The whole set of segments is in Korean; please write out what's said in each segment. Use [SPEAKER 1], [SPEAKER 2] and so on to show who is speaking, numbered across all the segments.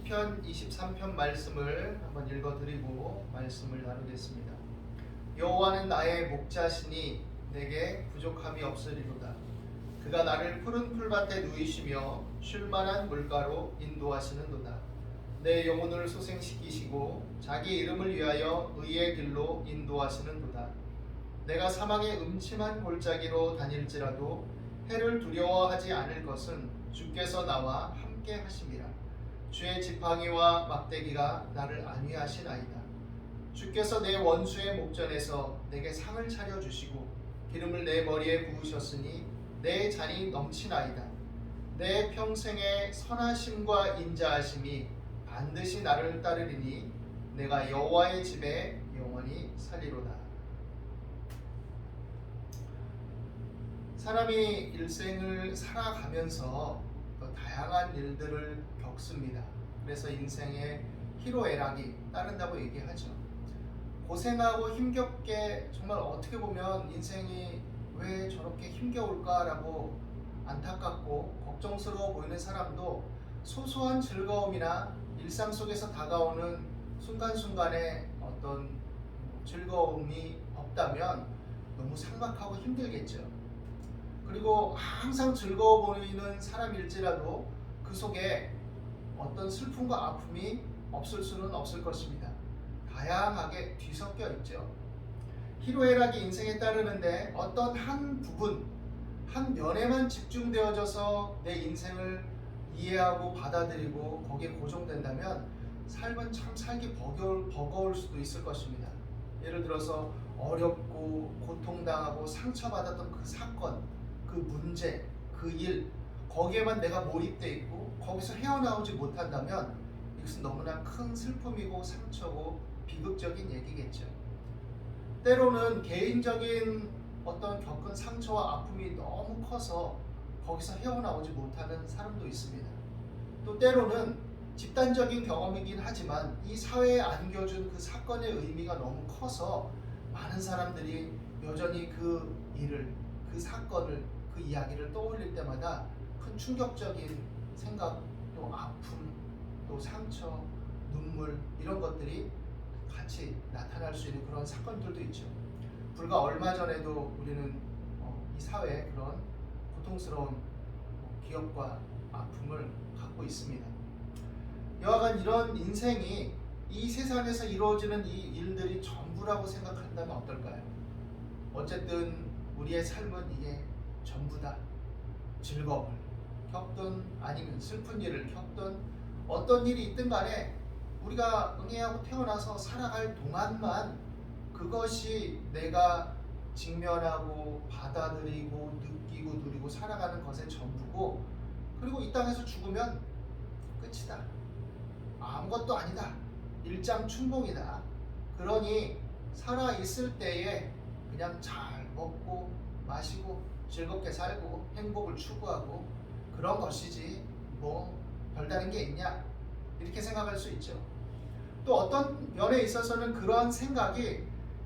[SPEAKER 1] 시편 23편 말씀을 한번 읽어드리고 말씀을 나누겠습니다. 여호와는 나의 목자시니 내게 부족함이 없으리로다. 그가 나를 푸른 풀밭에 누이시며 쉴만한 물가로 인도하시는도다. 내 영혼을 소생시키시고 자기 이름을 위하여 의의 길로 인도하시는도다. 내가 사망의 음침한 골짜기로 다닐지라도 해를 두려워하지 않을 것은 주께서 나와 함께 하심이라. 주의 지팡이와 막대기가 나를 안위하시나이다. 주께서 내 원수의 목전에서 내게 상을 차려주시고 기름을 내 머리에 부으셨으니 내 잔이 넘치나이다. 내 평생의 선하심과 인자하심이 반드시 나를 따르리니 내가 여호와의 집에 영원히 살리로다. 사람이 일생을 살아가면서 다양한 일들을 겪습니다. 그래서 인생에 희로애락이 따른다고 얘기하죠. 고생하고 힘겹게 정말 어떻게 보면 인생이 왜 저렇게 힘겨울까라고 안타깝고 걱정스러워 보이는 사람도 소소한 즐거움이나 일상 속에서 다가오는 순간순간의 어떤 즐거움이 없다면 너무 삭막하고 힘들겠죠. 그리고 항상 즐거워 보이는 사람일지라도 그 속에 어떤 슬픔과 아픔이 없을 수는 없을 것입니다. 다양하게 뒤섞여 있죠. 희로애락이 인생에 따르는데 어떤 한 부분, 한 면에만 집중되어져서 내 인생을 이해하고 받아들이고 거기에 고정된다면 삶은 참 살기 버거울 수도 있을 것입니다. 예를 들어서 어렵고 고통당하고 상처받았던 그 사건, 그 문제, 그 일, 거기에만 내가 몰입돼 있고 거기서 헤어나오지 못한다면 이것은 너무나 큰 슬픔이고 상처고 비극적인 얘기겠죠. 때로는 개인적인 어떤 겪은 상처와 아픔이 너무 커서 거기서 헤어나오지 못하는 사람도 있습니다. 또 때로는 집단적인 경험이긴 하지만 이 사회에 안겨준 그 사건의 의미가 너무 커서 많은 사람들이 여전히 그 일을, 그 사건을, 그 이야기를 떠올릴 때마다 큰 충격적인 생각, 또 아픔, 또 상처, 눈물 이런 것들이 같이 나타날 수 있는 그런 사건들도 있죠. 불과 얼마 전에도 우리는 이 사회에 그런 고통스러운 기억과 아픔을 갖고 있습니다. 여하간 이런 인생이 이 세상에서 이루어지는 이 일들이 전부라고 생각한다면 어떨까요? 어쨌든 우리의 삶은 이게 전부다. 즐거움을 겪든 아니면 슬픈 일을 겪든 어떤 일이 있든 간에 우리가 응애하고 태어나서 살아갈 동안만 그것이 내가 직면하고 받아들이고 느끼고 누리고 살아가는 것의 전부고, 그리고 이 땅에서 죽으면 끝이다. 아무것도 아니다. 일장춘몽이다. 그러니 살아있을 때에 그냥 잘 먹고 마시고 즐겁게 살고 행복을 추구하고 그런 것이지 뭐 별다른 게 있냐, 이렇게 생각할 수 있죠. 또 어떤 면에 있어서는 그러한 생각이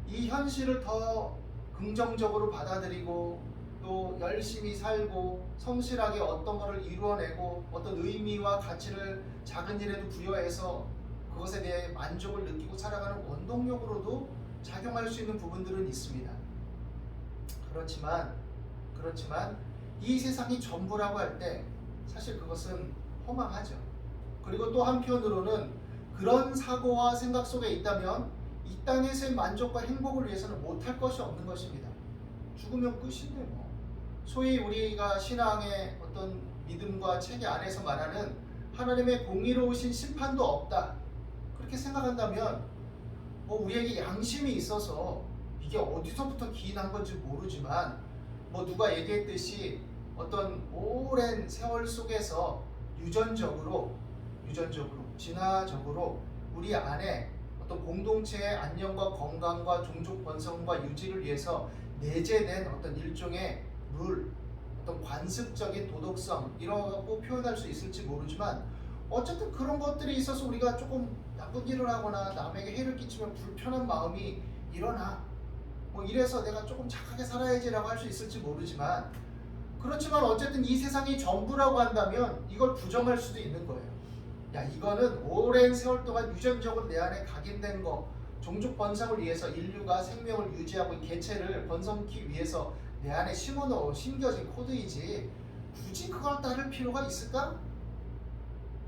[SPEAKER 1] 이 현실을 더 긍정적으로 받아들이고 또 열심히 살고 성실하게 어떤 것을 이루어내고 어떤 의미와 가치를 작은 일에도 부여해서 그것에 대해 만족을 느끼고 살아가는 원동력으로도 작용할 수 있는 부분들은 있습니다. 그렇지만 이 세상이 전부라고 할 때 사실 그것은 허망하죠. 그리고 또 한편으로는 그런 사고와 생각 속에 있다면 이 땅에서의 만족과 행복을 위해서는 못할 것이 없는 것입니다. 죽으면 끝인데 뭐. 소위 우리가 신앙의 어떤 믿음과 체계 안에서 말하는 하나님의 공의로우신 심판도 없다, 그렇게 생각한다면 뭐 우리에게 양심이 있어서 이게 어디서부터 기인한 건지 모르지만 뭐 누가 얘기했듯이 어떤 오랜 세월 속에서 유전적으로 진화적으로 우리 안에 어떤 공동체의 안녕과 건강과 종족 번성과 유지를 위해서 내재된 어떤 일종의 룰, 어떤 관습적인 도덕성, 이라고 표현할 수 있을지 모르지만 어쨌든 그런 것들이 있어서 우리가 조금 나쁜 일을 하거나 남에게 해를 끼치면 불편한 마음이 일어나, 뭐 이래서 내가 조금 착하게 살아야지라고 할 수 있을지 모르지만, 그렇지만 어쨌든 이 세상이 전부라고 한다면 이걸 부정할 수도 있는 거예요. 야, 이거는 오랜 세월 동안 유전적으로 내 안에 각인된 거, 종족 번성을 위해서 인류가 생명을 유지하고 개체를 번성케 위해서 내 안에 심겨진 코드이지 굳이 그걸 따를 필요가 있을까?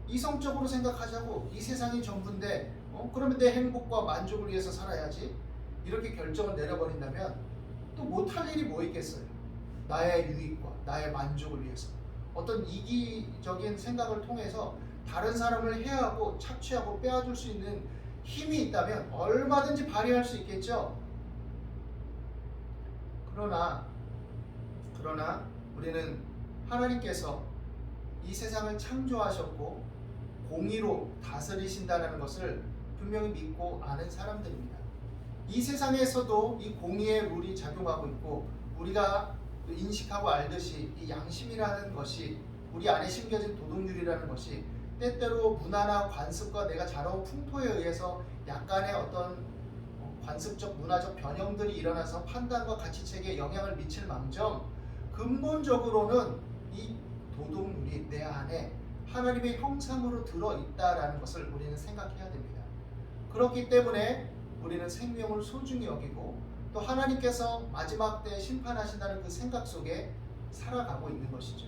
[SPEAKER 1] 이성적으로 생각하자고. 이 세상이 전부인데 그러면 내 행복과 만족을 위해서 살아야지. 이렇게 결정을 내려버린다면 또 못할 일이 뭐 있겠어요? 나의 유익과 나의 만족을 위해서 어떤 이기적인 생각을 통해서 다른 사람을 해하고 착취하고 빼앗을 수 있는 힘이 있다면 얼마든지 발휘할 수 있겠죠. 그러나 우리는 하나님께서 이 세상을 창조하셨고 공의로 다스리신다는 것을 분명히 믿고 아는 사람들입니다. 이 세상에서도 이 공의의 룰이 작용하고 있고 우리가 인식하고 알듯이 이 양심이라는 것이 우리 안에 심겨진 도덕률이라는 것이 때때로 문화나 관습과 내가 자라온 풍토에 의해서 약간의 어떤 관습적 문화적 변형들이 일어나서 판단과 가치체계에 영향을 미칠 망정 근본적으로는 이 도덕률이 내 안에 하나님의 형상으로 들어있다라는 것을 우리는 생각해야 됩니다. 그렇기 때문에 우리는 생명을 소중히 여기고 또 하나님께서 마지막 때 심판하신다는 그 생각 속에 살아가고 있는 것이죠.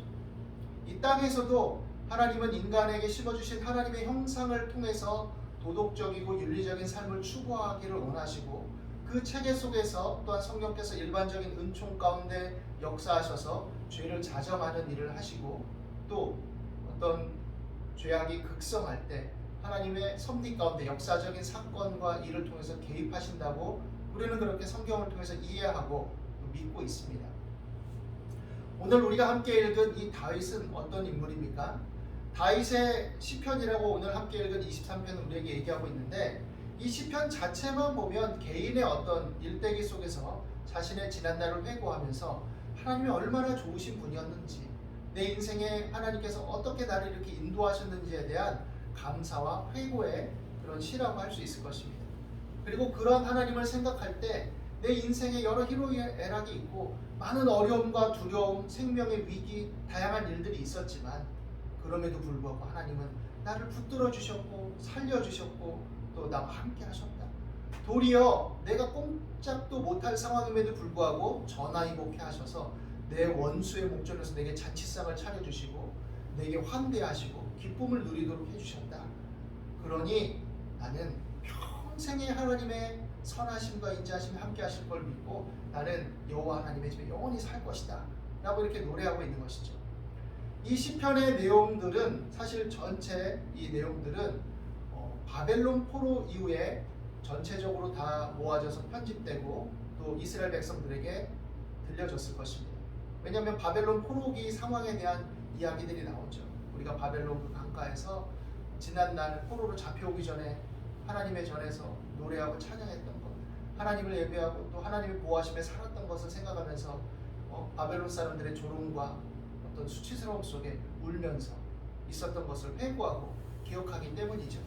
[SPEAKER 1] 이 땅에서도 하나님은 인간에게 심어주신 하나님의 형상을 통해서 도덕적이고 윤리적인 삶을 추구하기를 원하시고 그 체계 속에서 또한 성령께서 일반적인 은총 가운데 역사하셔서 죄를 자정하는 일을 하시고 또 어떤 죄악이 극성할 때 하나님의 섭리 가운데 역사적인 사건과 일을 통해서 개입하신다고 우리는 그렇게 성경을 통해서 이해하고 믿고 있습니다. 오늘 우리가 함께 읽은 이 다윗은 어떤 인물입니까? 다윗의 시편이라고 오늘 함께 읽은 23편은 우리에게 얘기하고 있는데 이 시편 자체만 보면 개인의 어떤 일대기 속에서 자신의 지난날을 회고하면서 하나님이 얼마나 좋으신 분이었는지 내 인생에 하나님께서 어떻게 나를 이렇게 인도하셨는지에 대한 감사와 회고의 그런 시라고 할 수 있을 것입니다. 그리고 그런 하나님을 생각할 때 내 인생에 여러 희로애락이 있고 많은 어려움과 두려움, 생명의 위기, 다양한 일들이 있었지만 그럼에도 불구하고 하나님은 나를 붙들어 주셨고 살려주셨고 또 나와 함께 하셨다. 도리어 내가 꼼짝도 못할 상황임에도 불구하고 전화위복해 하셔서 내 원수의 목전에서 내게 잔치상을 차려주시고 내게 환대하시고 기쁨을 누리도록 해주셨다. 그러니 나는 평생에 하나님의 선하심과 인자하심이 함께 하실 걸 믿고 나는 여호와 하나님의 집에 영원히 살 것이다 라고 이렇게 노래하고 있는 것이죠. 이 시편의 내용들은 사실 전체 이 내용들은 바벨론 포로 이후에 전체적으로 다 모아져서 편집되고 또 이스라엘 백성들에게 들려졌을 것입니다. 왜냐하면 바벨론 포로기 상황에 대한 이야기들이 나오죠. 우리가 바벨론 그 강가에서 지난날 포로로 잡혀오기 전에 하나님의 전에서 노래하고 찬양했던 것, 하나님을 예배하고 또 하나님의 보호하심에 살았던 것을 생각하면서 바벨론 사람들의 조롱과 어떤 수치스러움 속에 울면서 있었던 것을 회고하고 기억하기 때문이죠.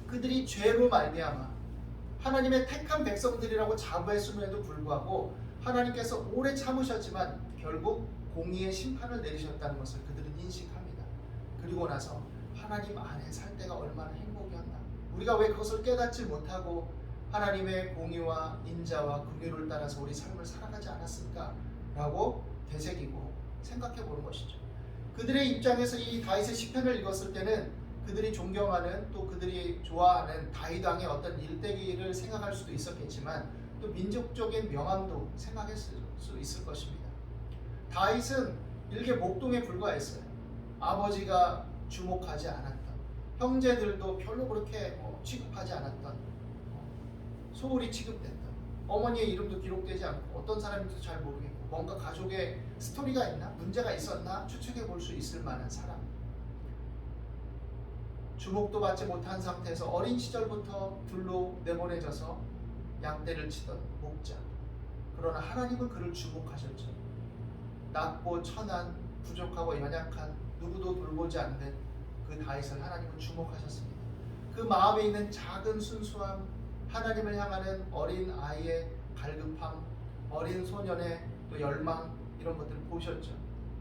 [SPEAKER 1] 그들이 죄로 말미암아 하나님의 택한 백성들이라고 자부했음에도 불구하고 하나님께서 오래 참으셨지만 결국 공의의 심판을 내리셨다는 것을 그들은 인식합니다. 그리고 나서 하나님 안에 살 때가 얼마나 행복이었나, 우리가 왜 그것을 깨닫지 못하고 하나님의 공의와 인자와 긍휼을 따라서 우리 삶을 살아가지 않았을까 라고 되새기고 생각해 보는 것이죠. 그들의 입장에서 이 다윗의 시편을 읽었을 때는 그들이 존경하는 또 그들이 좋아하는 다윗 왕의 어떤 일대기를 생각할 수도 있었겠지만 또 민족적인 명함도 생각했을 수 있을 것입니다. 다윗은 일개 목동에 불과했어요. 아버지가 주목하지 않았던, 형제들도 별로 그렇게 취급하지 않았던, 소홀히 취급됐던, 어머니의 이름도 기록되지 않고 어떤 사람인지도 잘 모르겠고 뭔가 가족에 스토리가 있나? 문제가 있었나? 추측해 볼 수 있을 만한 사람. 주목도 받지 못한 상태에서 어린 시절부터 둘로 내보내져서 양떼를 치던 목자. 그러나 하나님은 그를 주목하셨죠. 낮고 천한, 부족하고 연약한, 누구도 돌보지 않는 그 다윗을 하나님은 주목하셨습니다. 그 마음에 있는 작은 순수함, 하나님을 향하는 어린 아이의 갈급함, 어린 소년의 또 열망, 이런 것들을 보셨죠.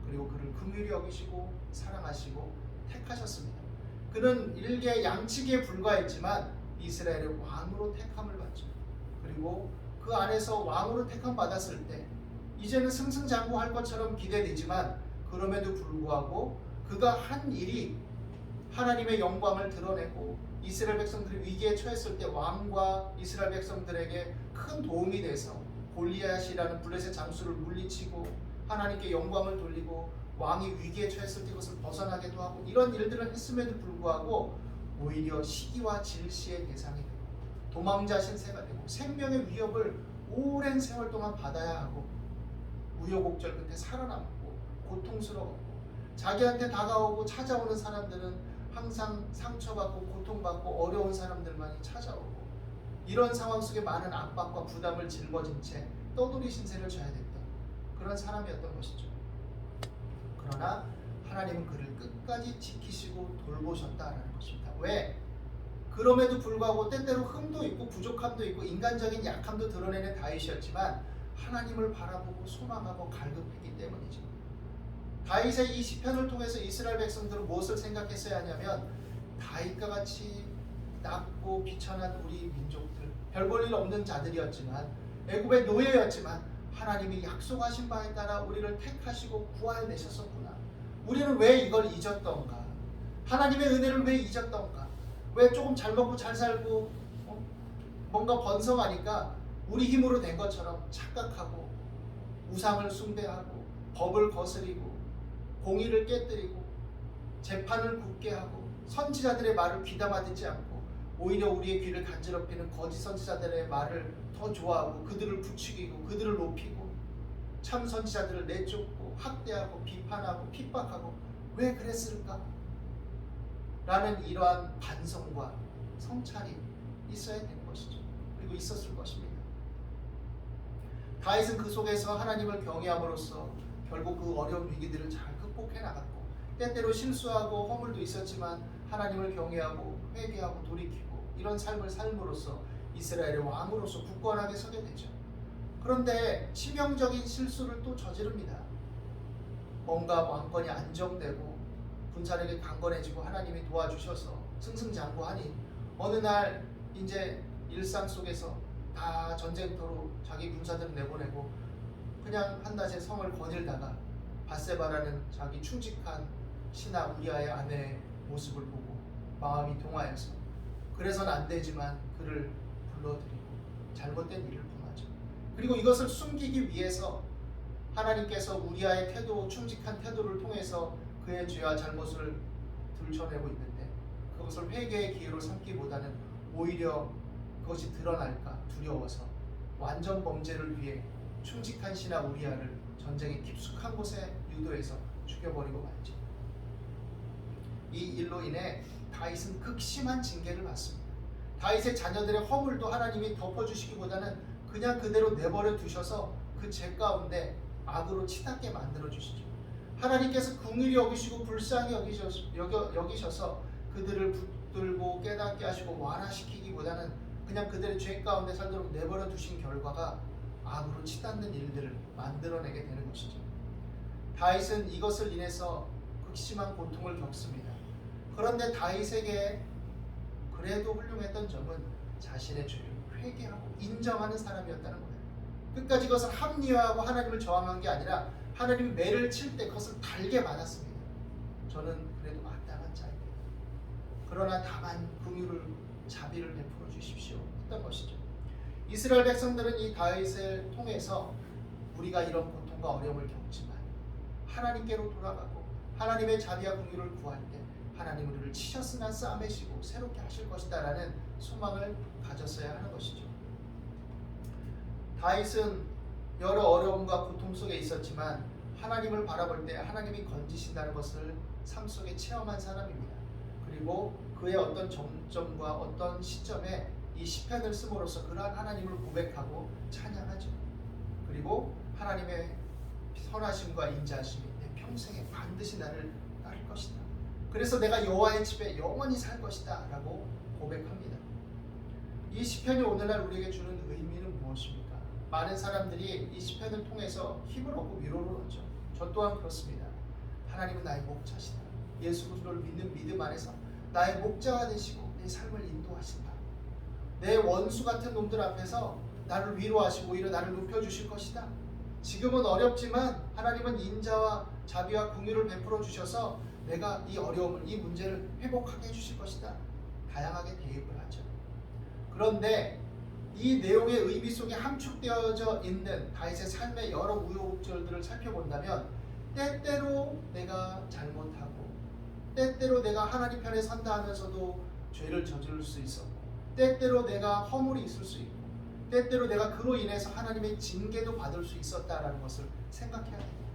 [SPEAKER 1] 그리고 그를 긍휼히 여기시고 사랑하시고 택하셨습니다. 그는 일개 양치기에 불과했지만 이스라엘의 왕으로 택함을 받죠. 그리고 그 안에서 왕으로 택함 받았을 때 이제는 승승장구할 것처럼 기대되지만 그럼에도 불구하고 그가 한 일이 하나님의 영광을 드러내고 이스라엘 백성들이 위기에 처했을 때 왕과 이스라엘 백성들에게 큰 도움이 돼서 골리앗이라는 블레셋 장수를 물리치고 하나님께 영광을 돌리고 왕이 위기에 처했을 때 그것을 벗어나게도 하고 이런 일들을 했음에도 불구하고 오히려 시기와 질시의 대상이 되고 도망자 신세가 되고 생명의 위협을 오랜 세월 동안 받아야 하고 우여곡절 끝에 살아남고 고통스러웠고 자기한테 다가오고 찾아오는 사람들은 항상 상처받고 고통받고 어려운 사람들만이 찾아오고 이런 상황 속에 많은 압박과 부담을 짊어진 채 떠돌이 신세를 져야 됐던 그런 사람이었던 것이죠. 그러나 하나님은 그를 끝까지 지키시고 돌보셨다라는 것입니다. 왜? 그럼에도 불구하고 때때로 흠도 있고 부족함도 있고 인간적인 약함도 드러내는 다윗이었지만 하나님을 바라보고 소망하고 갈급했기 때문이죠. 다윗의 이 시편을 통해서 이스라엘 백성들은 무엇을 생각했어야 하냐면 다윗과 같이 낮고 비천한 우리 민족들 별 볼 일 없는 자들이었지만 애굽의 노예였지만 하나님이 약속하신 바에 따라 우리를 택하시고 구원내셨었구나. 우리는 왜 이걸 잊었던가? 하나님의 은혜를 왜 잊었던가? 왜 조금 잘 먹고 잘 살고 뭔가 번성하니까 우리 힘으로 된 것처럼 착각하고 우상을 숭배하고 법을 거스리고 공의를 깨뜨리고 재판을 굳게 하고 선지자들의 말을 귀담아 듣지 않고 오히려 우리의 귀를 간지럽히는 거짓 선지자들의 말을 더 좋아하고 그들을 부추기고 그들을 높이고 참 선지자들을 내쫓고 학대하고 비판하고 핍박하고 왜 그랬을까? 라는 이러한 반성과 성찰이 있어야 되는 것이죠. 그리고 있었을 것입니다. 다윗은 그 속에서 하나님을 경외함으로써 결국 그 어려운 위기들을 잘 극복해 나갔고 때때로 실수하고 허물도 있었지만 하나님을 경외하고 회개하고 돌이키고 이런 삶을 삶으로써 이스라엘의 왕으로서 굳건하게 서게 되죠. 그런데 치명적인 실수를 또 저지릅니다. 뭔가 왕권이 안정되고 군사력이 강건해지고 하나님이 도와주셔서 승승장구하니 어느 날 이제 일상 속에서 다 전쟁터로 자기 군사들을 내보내고 그냥 한낮에 성을 거닐다가 밧세바라는 자기 충직한 신하 우리아의 아내의 모습을 보고 마음이 동하여서 그래서는 안 되지만 그를 불러들이고 잘못된 일을 범하죠. 그리고 이것을 숨기기 위해서 하나님께서 우리아의 태도, 충직한 태도를 통해서 그의 죄와 잘못을 들춰내고 있는데 그것을 회개의 기회로 삼기보다는 오히려 그것이 드러날까 두려워서 완전 범죄를 위해 충직한 신하 우리아를 전쟁의 깊숙한 곳에 유도해서 죽여버리고 말죠. 이 일로 인해 다윗은 극심한 징계를 받습니다. 다윗의 자녀들의 허물도 하나님이 덮어주시기보다는 그냥 그대로 내버려 두셔서 그 죄 가운데 악으로 치닫게 만들어 주시죠. 하나님께서 긍휼히 여기시고 불쌍히 여기셔서 그들을 붙들고 깨닫게 하시고 완화시키기보다는 그냥 그들의 죄 가운데 살도록 내버려 두신 결과가 악으로 치닫는 일들을 만들어내게 되는 것이죠. 다윗은 이것을 인해서 극심한 고통을 겪습니다. 그런데 다윗에게 그래도 훌륭했던 점은 자신의 죄를 회개하고 인정하는 사람이었다는 거예요. 끝까지 그것을 합리화하고 하나님을 저항한 게 아니라 하나님이 매를 칠 때 그것을 달게 받았습니다. 저는 그래도 마땅한 자입니다. 그러나 다만 긍휼을 자비를 베풀어 주십시오 했던 것이죠. 이스라엘 백성들은 이 다윗을 통해서 우리가 이런 고통과 어려움을 겪지만 하나님께로 돌아가고 하나님의 자비와 긍휼을 구할 때 하나님 우리를 치셨으나 싸매시고 새롭게 하실 것이다 라는 소망을 가졌어야 하는 것이죠. 다윗은 여러 어려움과 고통 속에 있었지만 하나님을 바라볼 때 하나님이 건지신다는 것을 삶 속에 체험한 사람입니다. 그리고 그의 어떤 정점과 어떤 시점에 이 시편을 씀으로써 그러한 하나님을 고백하고 찬양하죠. 그리고 하나님의 선하심과 인자하심이 내 평생에 반드시 나를 따를 것이다. 그래서 내가 여호와의 집에 영원히 살 것이다 라고 고백합니다. 이 시편이 오늘날 우리에게 주는 의미는 무엇입니까? 많은 사람들이 이 시편을 통해서 힘을 얻고 위로를 얻죠. 저 또한 그렇습니다. 하나님은 나의 목자시다. 예수 그리스도를 믿는 믿음 안에서 나의 목자가 되시고 내 삶을 인도하신다. 내 원수 같은 놈들 앞에서 나를 위로하시고 오히려 나를 높여주실 것이다. 지금은 어렵지만 하나님은 인자와 자비와 긍휼을 베풀어 주셔서 내가 이 어려움을, 이 문제를 회복하게 해주실 것이다. 다양하게 대입을 하죠. 그런데 이 내용의 의미 속에 함축되어져 있는 다윗의 삶의 여러 우여곡절들을 살펴본다면 때때로 내가 잘못하고 때때로 내가 하나님 편에 선다 하면서도 죄를 저지를 수 있었고 때때로 내가 허물이 있을 수 있고 때때로 내가 그로 인해서 하나님의 징계도 받을 수 있었다라는 것을 생각해야 됩니다.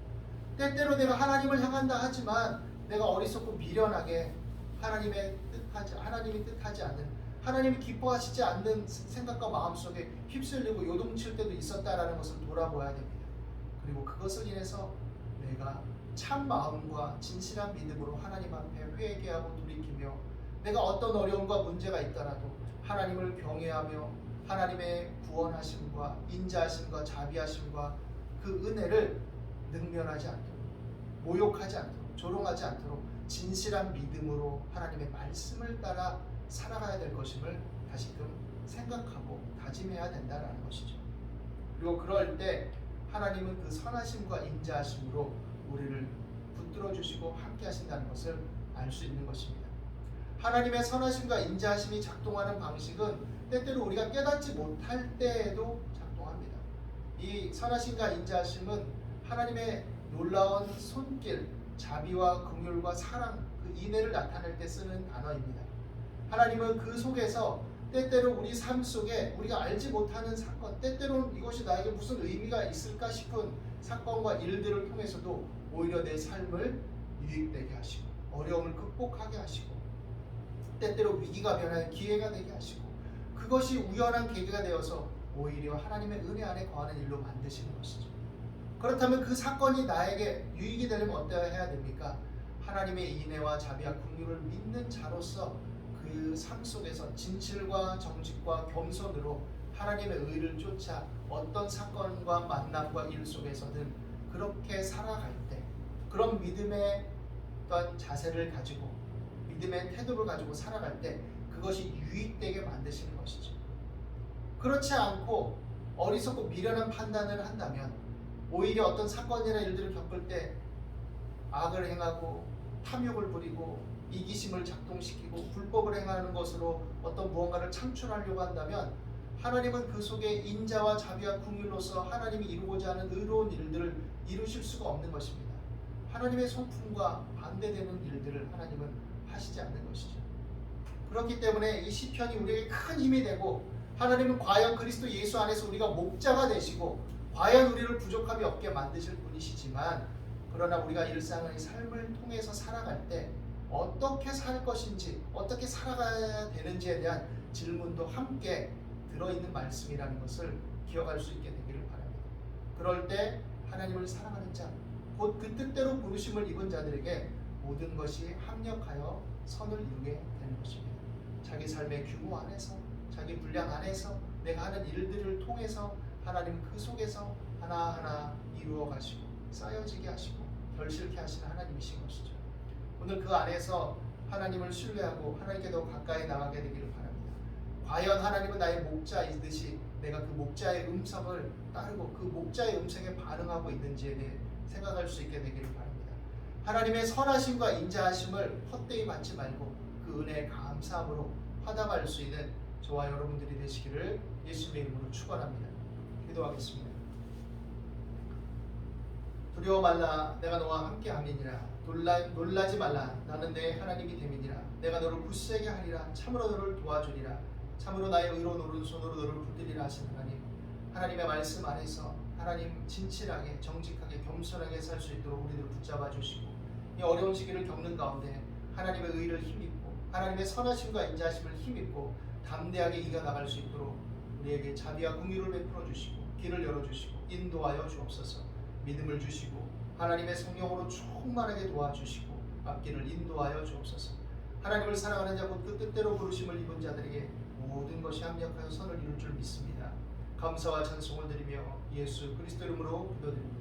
[SPEAKER 1] 때때로 내가 하나님을 향한다 하지만 내가 어리석고 미련하게 하나님이 뜻하지 않는, 하나님이 기뻐하시지 않는 생각과 마음속에 휩쓸리고 요동칠 때도 있었다라는 것을 돌아보아야 됩니다. 그리고 그것을 인해서 내가 참 마음과 진실한 믿음으로 하나님 앞에 회개하고 돌이키며 내가 어떤 어려움과 문제가 있더라도 하나님을 경외하며 하나님의 구원하심과 인자하심과 자비하심과 그 은혜를 능멸하지 않도록, 모욕하지 않도록, 조롱하지 않도록 진실한 믿음으로 하나님의 말씀을 따라 살아가야 될 것임을 다시금 생각하고 다짐해야 된다는 것이죠. 그리고 그럴 때 하나님은 그 선하심과 인자하심으로 우리를 붙들어 주시고 함께 하신다는 것을 알 수 있는 것입니다. 하나님의 선하심과 인자하심이 작동하는 방식은 때때로 우리가 깨닫지 못할 때에도 작동합니다. 이 선하심과 인자하심은 하나님의 놀라운 손길, 자비와 긍휼과 사랑, 그 인애를 나타낼 때 쓰는 단어입니다. 하나님은 그 속에서 때때로 우리 삶 속에 우리가 알지 못하는 사건, 때때로는 이것이 나에게 무슨 의미가 있을까 싶은 사건과 일들을 통해서도 오히려 내 삶을 유익되게 하시고 어려움을 극복하게 하시고 때때로 위기가 변화의 기회가 되게 하시고 그것이 우연한 계기가 되어서 오히려 하나님의 은혜 안에 거하는 일로 만드시는 것이죠. 그렇다면 그 사건이 나에게 유익이 되려면 어떠해야 됩니까? 하나님의 인애와 자비와 긍휼을 믿는 자로서 그 삶 속에서 진실과 정직과 겸손으로 하나님의 의를 쫓아 어떤 사건과 만남과 일 속에서든 그렇게 살아갈 때 그런 믿음의 어떤 자세를 가지고 믿음의 태도를 가지고 살아갈 때 그것이 유익되게 만드시는 것이죠. 그렇지 않고 어리석고 미련한 판단을 한다면 오히려 어떤 사건이나 일들을 겪을 때 악을 행하고 탐욕을 부리고 이기심을 작동시키고 불법을 행하는 것으로 어떤 무언가를 창출하려고 한다면 하나님은 그 속에 인자와 자비와 긍휼로서 하나님이 이루고자 하는 의로운 일들을 이루실 수가 없는 것입니다. 하나님의 성품과 반대되는 일들을 하나님은 하시지 않는 것이죠. 그렇기 때문에 이 시편이 우리에게 큰 힘이 되고 하나님은 과연 그리스도 예수 안에서 우리가 목자가 되시고 과연 우리를 부족함이 없게 만드실 분이시지만 그러나 우리가 일상의 삶을 통해서 살아갈 때 어떻게 살 것인지 어떻게 살아가야 되는지에 대한 질문도 함께 들어있는 말씀이라는 것을 기억할 수 있게 되기를 바랍니다. 그럴 때 하나님을 사랑하는 자, 곧 그 뜻대로 부르심을 입은 자들에게 모든 것이 합력하여 선을 이루게 되는 것입니다. 자기 삶의 규모 안에서 자기 분량 안에서 내가 하는 일들을 통해서 하나님은 그 속에서 하나하나 이루어 가시고 쌓여지게 하시고 결실케 하시는 하나님이신 것이죠. 오늘 그 안에서 하나님을 신뢰하고 하나님께 더 가까이 나가게 되기를 바랍니다. 과연 하나님은 나의 목자이듯이 내가 그 목자의 음성을 따르고 그 목자의 음성에 반응하고 있는지에 대해 생각할 수 있게 되기를 바랍니다. 하나님의 선하심과 인자하심을 헛되이 받지 말고 그 은혜에 감사함으로 화답할 수 있는 저와 여러분들이 되시기를 예수님의 이름으로 축원합니다. 기도하겠습니다. 두려워 말라 내가 너와 함께 함이니라. 놀라지 말라 나는 내 하나님이 됨이니라. 내가 너를 굳세게 하리라. 참으로 너를 도와주리라. 참으로 나의 의로운 오른손으로 너를 붙들리라 하신 하나님, 하나님의 말씀 안에서 하나님 진실하게 정직하게 겸손하게 살 수 있도록 우리들을 붙잡아 주시고 이 어려운 시기를 겪는 가운데 하나님의 의를 힘입고 하나님의 선하심과 인자하심을 힘입고 담대하게 이겨나갈 수 있도록 우리에게 자비와 긍휼을 베풀어 주시고 길을 열어주시고 인도하여 주옵소서. 믿음을 주시고 하나님의 성령으로 충만하게 도와주시고 앞길을 인도하여 주옵소서. 하나님을 사랑하는 자 곧 그 뜻대로 부르심을 입은 자들에게 모든 것이 합력하여 선을 이룰 줄 믿습니다. 감사와 찬송을 드리며 예수 그리스도 이름으로 기도드립니다.